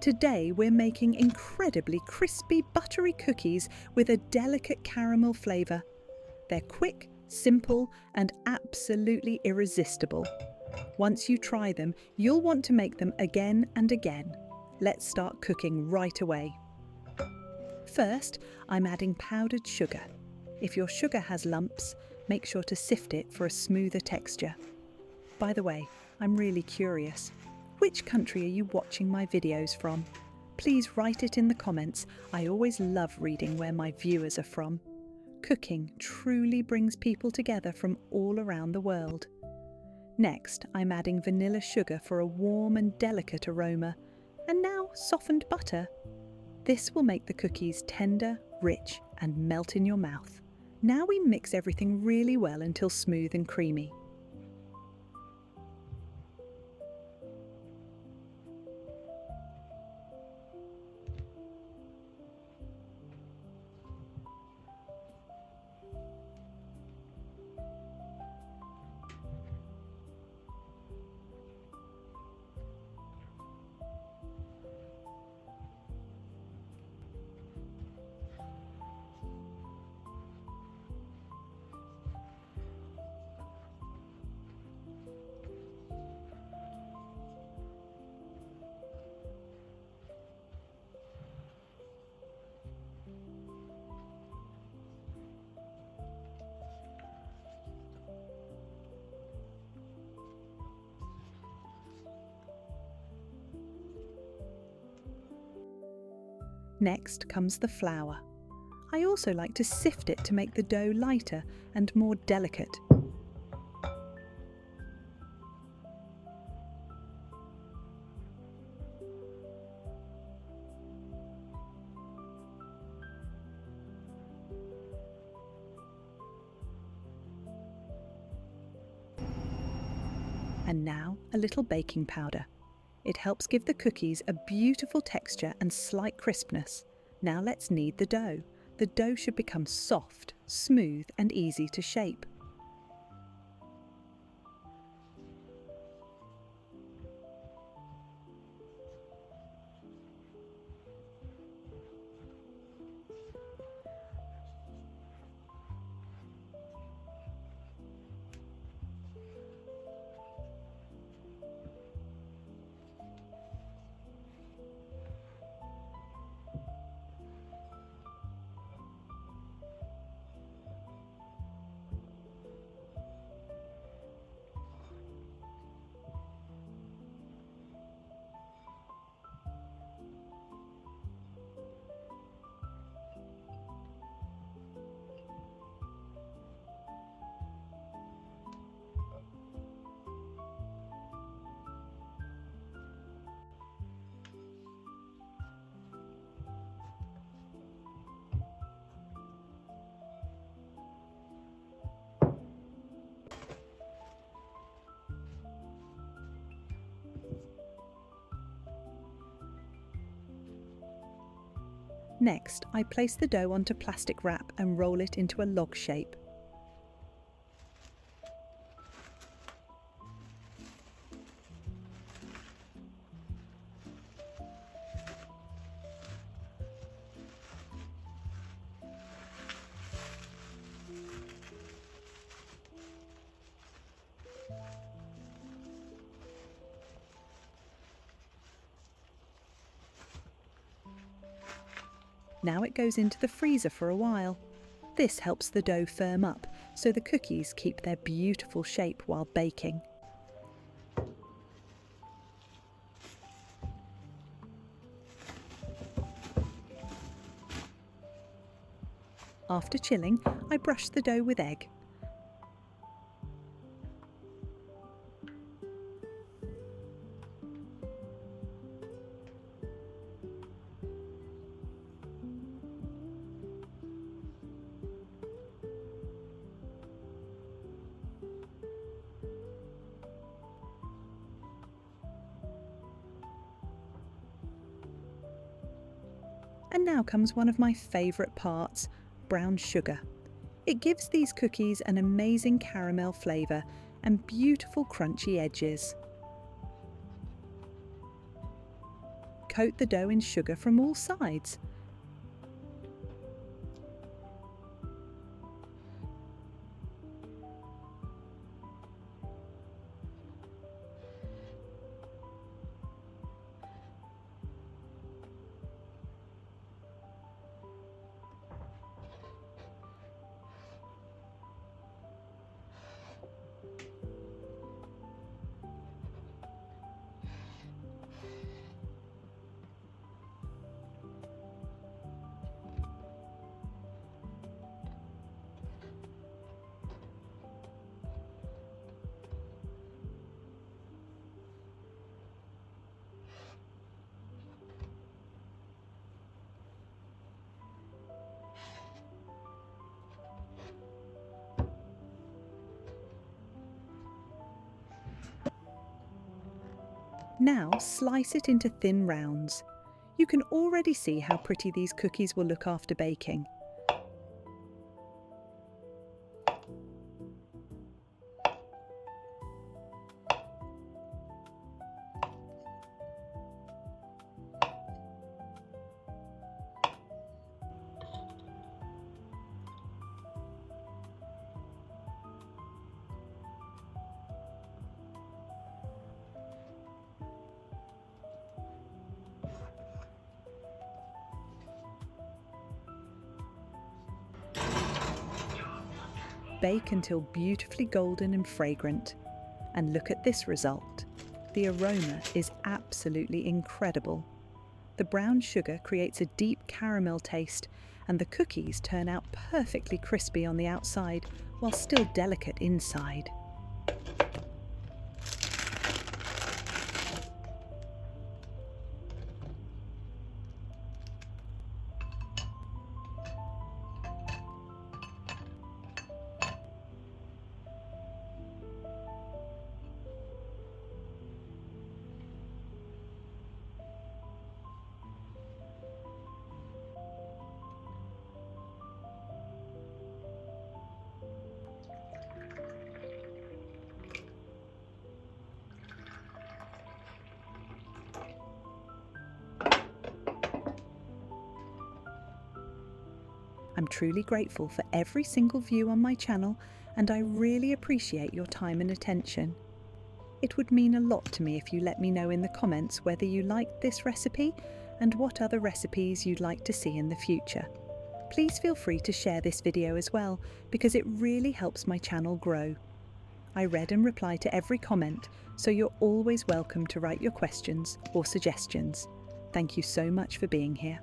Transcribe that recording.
Today we're making incredibly crispy buttery cookies with a delicate caramel flavour. They're quick, simple and absolutely irresistible. Once you try them, you'll want to make them again and again. Let's start cooking right away. First, I'm adding powdered sugar. If your sugar has lumps, make sure to sift it for a smoother texture. By the way, I'm really curious. Which country are you watching my videos from? Please write it in the comments. I always love reading where my viewers are from. Cooking truly brings people together from all around the world. Next, I'm adding vanilla sugar for a warm and delicate aroma, and now softened butter. This will make the cookies tender, rich, and melt in your mouth. Now we mix everything really well until smooth and creamy. Next comes the flour. I also like to sift it to make the dough lighter and more delicate. And now a little baking powder. It helps give the cookies a beautiful texture and slight crispness. Now let's knead the dough. The dough should become soft, smooth and easy to shape. Next, I place the dough onto plastic wrap and roll it into a log shape. Now it goes into the freezer for a while. This helps the dough firm up so the cookies keep their beautiful shape while baking. After chilling, I brush the dough with egg. And now comes one of my favourite parts, brown sugar. It gives these cookies an amazing caramel flavour and beautiful crunchy edges. coat the dough in sugar from all sides. Now slice it into thin rounds. You can already see how pretty these cookies will look after baking. Bake until beautifully golden and fragrant. And look at this result. The aroma is absolutely incredible. The brown sugar creates a deep caramel taste, and the cookies turn out perfectly crispy on the outside while still delicate inside. I'm truly grateful for every single view on my channel, and I really appreciate your time and attention. It would mean a lot to me if you let me know in the comments whether you liked this recipe and what other recipes you'd like to see in the future. Please feel free to share this video as well, because it really helps my channel grow. I read and reply to every comment, so you're always welcome to write your questions or suggestions. Thank you so much for being here.